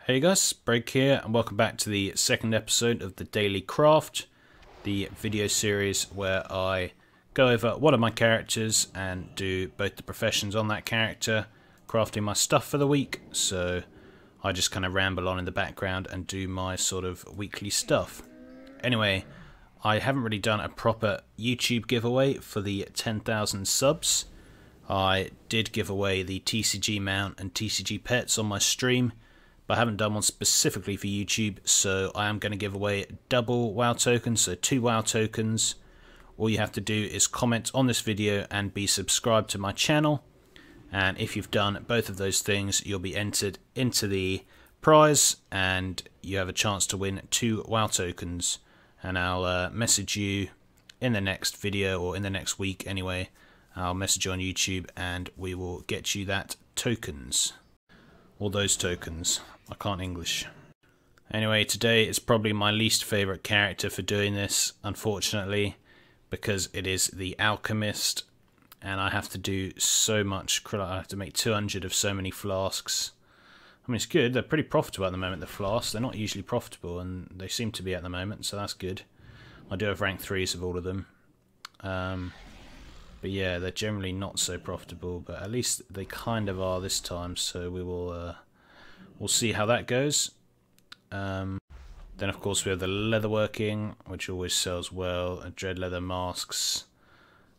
Hey guys, Break here and welcome back to the second episode of the Daily Craft, the video series where I go over one of my characters and do both the professions on that character, crafting my stuff for the week. So I just kind of ramble on in the background and do my sort of weekly stuff. Anyway, I haven't really done a proper YouTube giveaway for the 10,000 subs. I did give away the TCG mount and TCG pets on my stream, but I haven't done one specifically for YouTube, so I am going to give away double WoW tokens, so 2 WoW tokens. All you have to do is comment on this video and be subscribed to my channel, and if you've done both of those things, you'll be entered into the prize, and you have a chance to win 2 WoW tokens, and I'll message you in the next video, or in the next week anyway. I'll message you on YouTube, and we will get you that tokens. Or those tokens. I can't English. Anyway, today is probably my least favourite character for doing this, unfortunately, because it is the Alchemist, and I have to do so much. I have to make 200 of so many flasks. I mean, it's good. They're pretty profitable at the moment, the flasks. They're not usually profitable, and they seem to be at the moment, so that's good. I do have rank 3s of all of them. But yeah, they're generally not so profitable, but at least they kind of are this time, so we will we'll see how that goes. Then of course we have the Leatherworking, which always sells well, dread leather masks,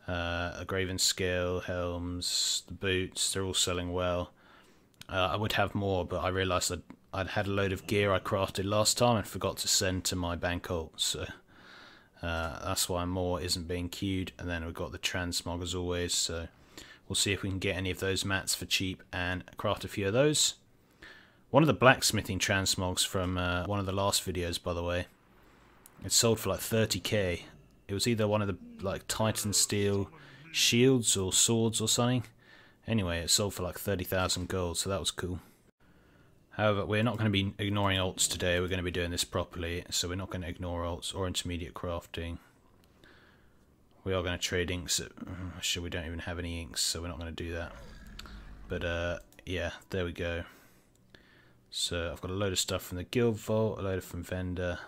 a graven scale, helms, the boots, they're all selling well. I would have more, but I realised I'd had a load of gear I crafted last time and forgot to send to my bank alt, so that's why more isn't being queued. And then we've got the transmog as always, so we'll see if we can get any of those mats for cheap and craft a few of those. One of the blacksmithing transmogs from one of the last videos, by the way, it sold for like 30k. It was either one of the like Titan steel shields or swords or something. Anyway, it sold for like 30,000 gold, so that was cool. However, we're not going to be ignoring alts today, we're going to be doing this properly, so we're not going to ignore alts or intermediate crafting. We are going to trade inks, actually we don't even have any inks, so we're not going to do that. But yeah, there we go. So I've got a load of stuff from the guild vault, a load from vendor,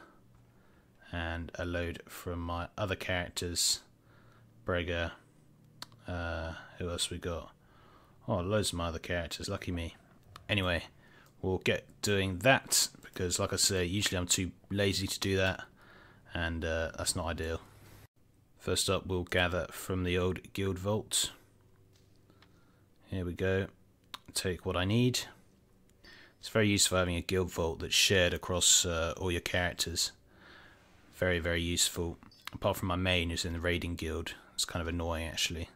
and a load from my other characters. Brega, who else we got? Oh, loads of my other characters, lucky me. Anyway, we'll get doing that, because like I say, usually I'm too lazy to do that, and that's not ideal. First up, we'll gather from the old guild vault. Here we go. Take what I need. It's very useful having a guild vault that's shared across all your characters. Very, very useful. Apart from my main who's in the raiding guild. It's kind of annoying actually.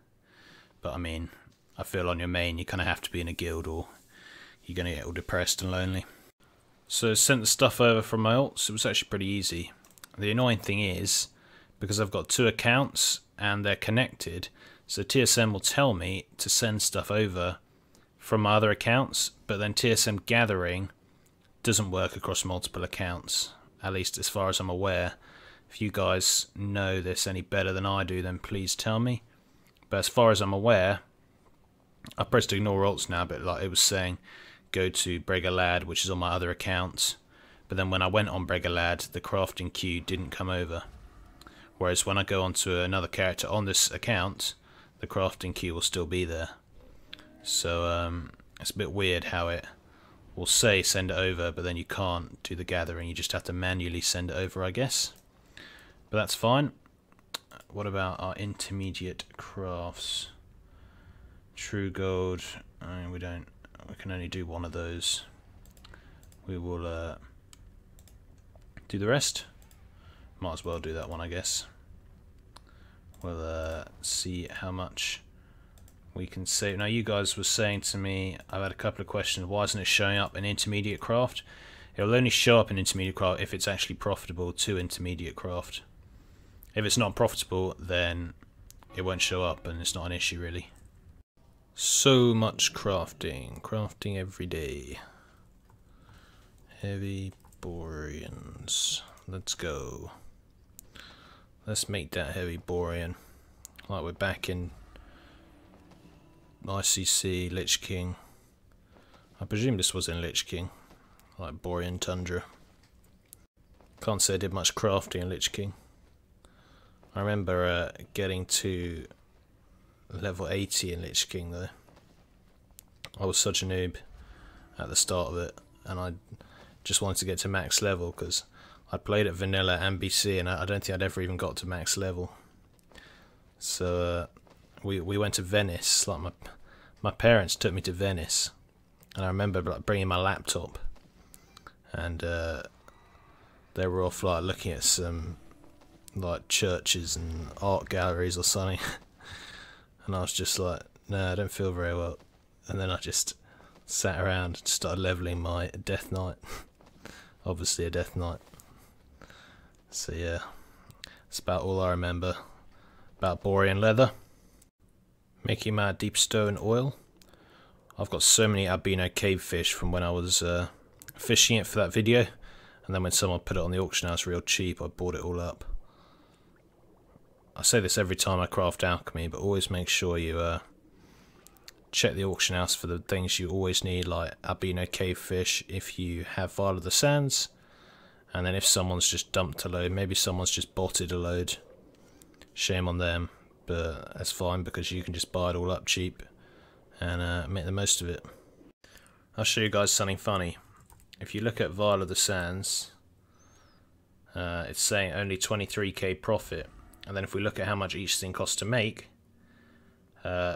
But I mean, I feel on your main you kind of have to be in a guild or you're going to get all depressed and lonely. So I sent the stuff over from my alts. It was actually pretty easy. The annoying thing is, because I've got 2 accounts and they're connected, so TSM will tell me to send stuff over from my other accounts, but then TSM Gathering doesn't work across multiple accounts, at least as far as I'm aware. If you guys know this any better than I do, then please tell me. But as far as I'm aware, I pressed ignore alts now, but like it was saying, go to Bregalad, which is on my other account. But then when I went on Bregalad, the crafting queue didn't come over. Whereas when I go onto another character on this account, the crafting queue will still be there. So it's a bit weird how it will say send it over, but then you can't do the gathering. You just have to manually send it over, I guess. But that's fine. What about our intermediate crafts? True gold. I mean, we can only do one of those. We will do the rest. Might as well do that one, I guess. We'll see how much we can save. Now, you guys were saying to me, I've had a couple of questions, why isn't it showing up in intermediate craft? It'll only show up in intermediate craft if it's actually profitable to intermediate craft. If it's not profitable, then it won't show up and it's not an issue really. So much crafting every day. Heavy Boreans, let's go. Let's make that heavy Borean, like we're back in ICC, Lich King. I presume this was in Lich King. like Borean Tundra. Can't say I did much crafting in Lich King. I remember getting to level 80 in Lich King though. I was such a noob at the start of it, and I just wanted to get to max level because I played at vanilla and BC, and I don't think I'd ever even got to max level. So we went to Venice. Like my parents took me to Venice, and I remember like bringing my laptop, and they were off like looking at some like churches and art galleries or something, and I was just like, no, I don't feel very well. And then I just sat around and started leveling my Death Knight. Obviously a Death Knight. So yeah, that's about all I remember about Borean leather. Making my deep stone oil. I've got so many albino cave fish from when I was fishing it for that video, and then when someone put it on the auction house real cheap, I bought it all up. I say this every time I craft alchemy, but always make sure you check the auction house for the things you always need, like albino cave fish if you have Vial of the Sands, and then if someone's just dumped a load, maybe someone's just botted a load, shame on them, but that's fine because you can just buy it all up cheap and make the most of it. I'll show you guys something funny. If you look at Vial of the Sands, it's saying only 23k profit, and then if we look at how much each thing costs to make,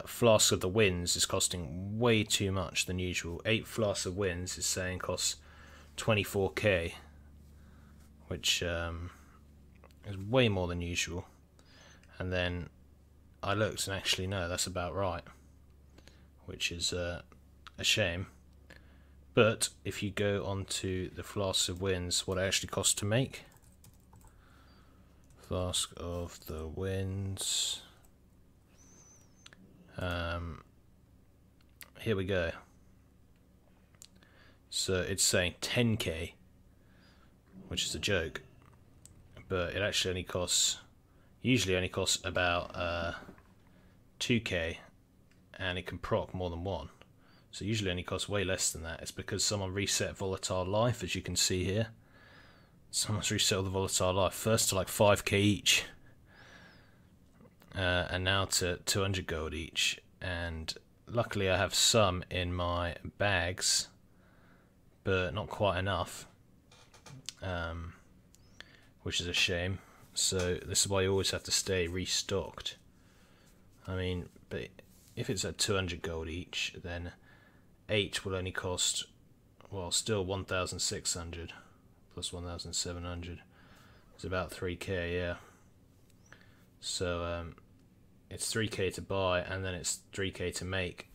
Flasks of the Winds is costing way too much than usual. 8 Flasks of Winds is saying costs 24k, which is way more than usual. And then I looked and actually no, that's about right, which is a shame. But if you go onto the Flasks of Winds, what it actually costs to make, Flask of the Winds. Here we go. So it's saying 10k, which is a joke, but it actually only costs, usually only costs about 2k, and it can proc more than one. So usually only costs way less than that. It's because someone reset Volatile Life, as you can see here. Someone's reset the Volatile Life first to like 5k each, and now to 200 gold each. And luckily I have some in my bags, but not quite enough, which is a shame. So this is why you always have to stay restocked. I mean, but if it's at 200 gold each, then 8 will only cost, well, still 1,600 plus 1,700. It's about 3k, yeah. So it's 3k to buy, and then it's 3k to make,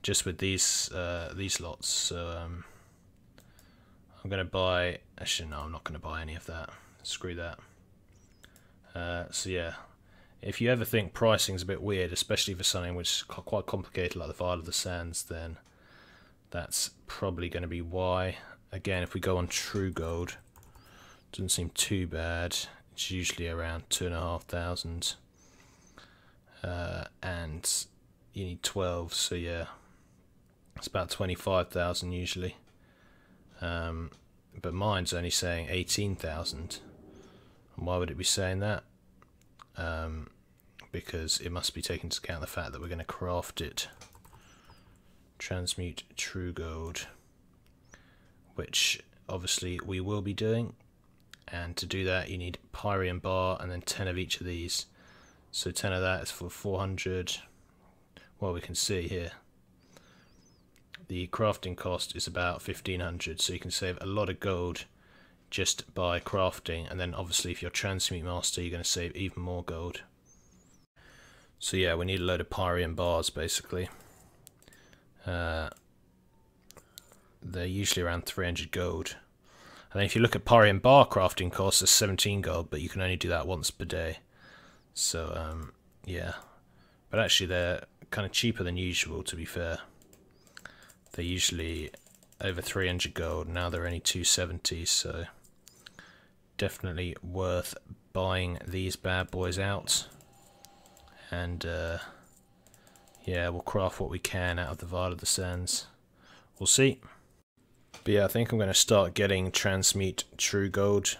just with these lots. So I'm gonna buy. Actually, no, I'm not gonna buy any of that. Screw that. So yeah, if you ever think pricing's a bit weird, especially for something which is quite complicated like the Vial of the Sands, then that's probably going to be why. Again, if we go on True Gold, doesn't seem too bad. It's usually around 2,500, and you need 12, so yeah, it's about 25,000 usually. But mine's only saying 18,000. And why would it be saying that? Because it must be taken into account the fact that we're going to craft it. Transmute True Gold, which obviously we will be doing, and to do that you need REM Bar and then 10 of each of these. So 10 of that is for 400. Well, we can see here the crafting cost is about 1,500, so you can save a lot of gold just by crafting, and then obviously if you're Transmute Master you're going to save even more gold. So yeah, we need a load of REM Bars basically. They're usually around 300 gold, and then if you look at REM Bar crafting costs, it's 17 gold, but you can only do that once per day. So yeah, but actually they're kind of cheaper than usual, to be fair. They're usually over 300 gold, now they're only 270, so definitely worth buying these bad boys out. And yeah, we'll craft what we can out of the Vial of the Sands. We'll see. But yeah, I think I'm going to start getting Transmute True Gold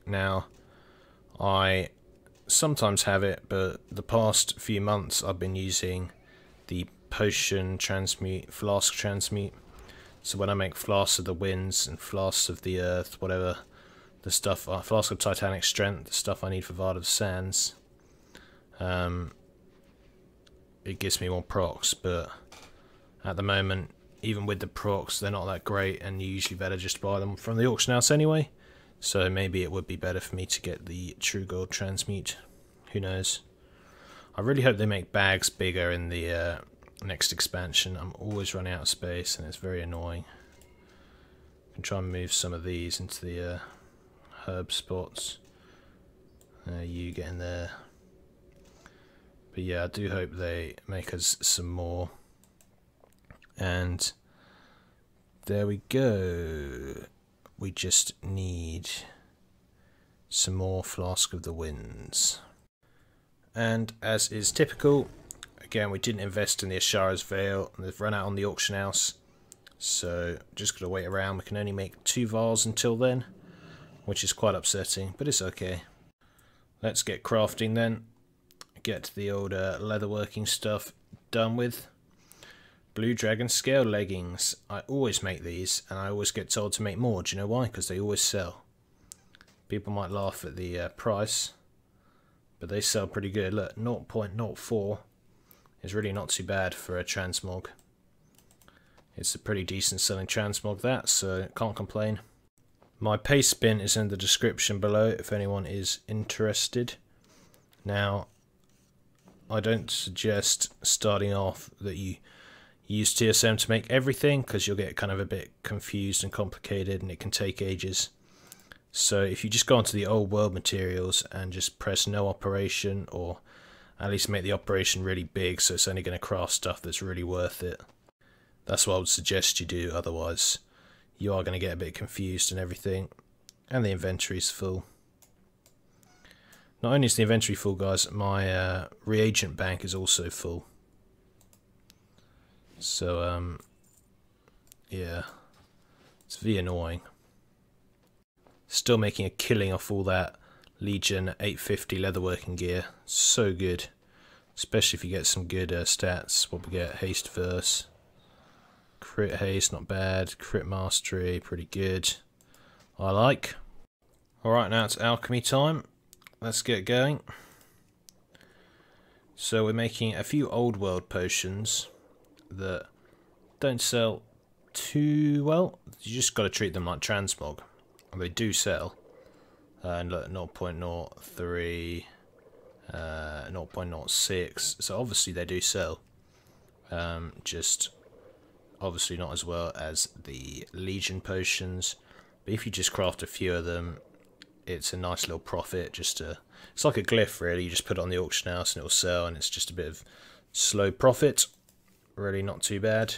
now. I sometimes have it, but the past few months I've been using the Potion Transmute, Flask Transmute. So when I make Flasks of the Winds and Flasks of the Earth, whatever the stuff, Flask of Titanic Strength, the stuff I need for Vard of Sands, it gives me more procs, but at the moment, even with the procs, they're not that great, and you're usually better just buy them from the auction house anyway. So maybe it would be better for me to get the True Gold Transmute. Who knows? I really hope they make bags bigger in the next expansion. I'm always running out of space, and it's very annoying. I can try and move some of these into the herb spots. You get in there. But yeah, I do hope they make us some more. And there we go. We just need some more Flask of the Winds. And as is typical, again, we didn't invest in the Ashara's Veil, and they've run out on the auction house. So just got to wait around. We can only make 2 vials until then, which is quite upsetting, but it's okay. Let's get crafting then. Get the old leatherworking stuff done with. Blue Dragon Scale Leggings. I always make these, and I always get told to make more. Do you know why? Because they always sell. People might laugh at the price, but they sell pretty good. Look, 0.04 is really not too bad for a transmog. It's a pretty decent selling transmog, that, so can't complain. My paste bin is in the description below if anyone is interested. Now, I don't suggest starting off that you use TSM to make everything, because you'll get kind of a bit confused and complicated, and it can take ages. So if you just go onto the old world materials and just press no operation, or at least make the operation really big so it's only going to craft stuff that's really worth it. That's what I would suggest you do, otherwise you are going to get a bit confused and everything. And the inventory's full. Not only is the inventory full, guys, my reagent bank is also full. So, yeah, it's very annoying. Still making a killing off all that Legion 850 leatherworking gear. So good. Especially if you get some good stats. What we get, haste verse. Crit haste, not bad. Crit mastery, pretty good. I like. Alright, now it's alchemy time. Let's get going. So we're making a few old world potions that don't sell too well. You just got to treat them like transmog. And they do sell. And look, 0.03, 0.06. So obviously they do sell. Just obviously not as well as the Legion potions. But if you just craft a few of them, it's a nice little profit. Just it's like a glyph really. You just put it on the auction house and it'll sell, and it's just a bit of slow profit. Really not too bad.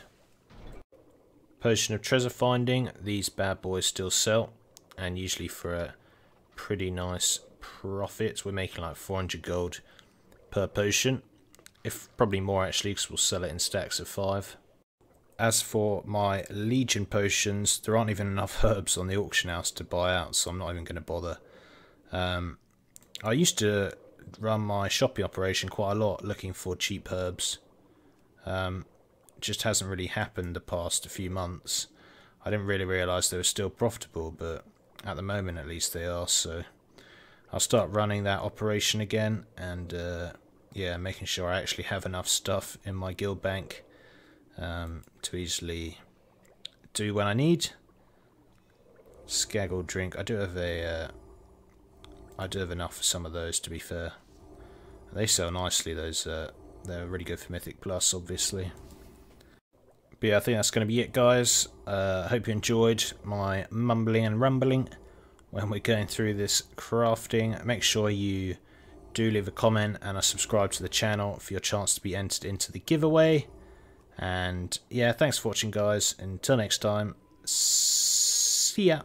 Potion of treasure finding. These bad boys still sell, and usually for a pretty nice profit. We're making like 400 gold per potion, if probably more actually, because we'll sell it in stacks of 5. As for my Legion potions, there aren't even enough herbs on the auction house to buy out, so I'm not even going to bother. I used to run my shopping operation quite a lot looking for cheap herbs. Just hasn't really happened the past few months. I didn't really realise they were still profitable, but at the moment at least they are, so I'll start running that operation again, and yeah, making sure I actually have enough stuff in my guild bank to easily do when I need. Skaggle drink. I do have enough for some of those, to be fair. They sell nicely, those. They're really good for Mythic Plus, obviously. But yeah, I think that's going to be it, guys. I hope you enjoyed my mumbling and rumbling when we're going through this crafting. Make sure you do leave a comment and subscribe to the channel for your chance to be entered into the giveaway. And yeah, thanks for watching, guys. Until next time, see ya.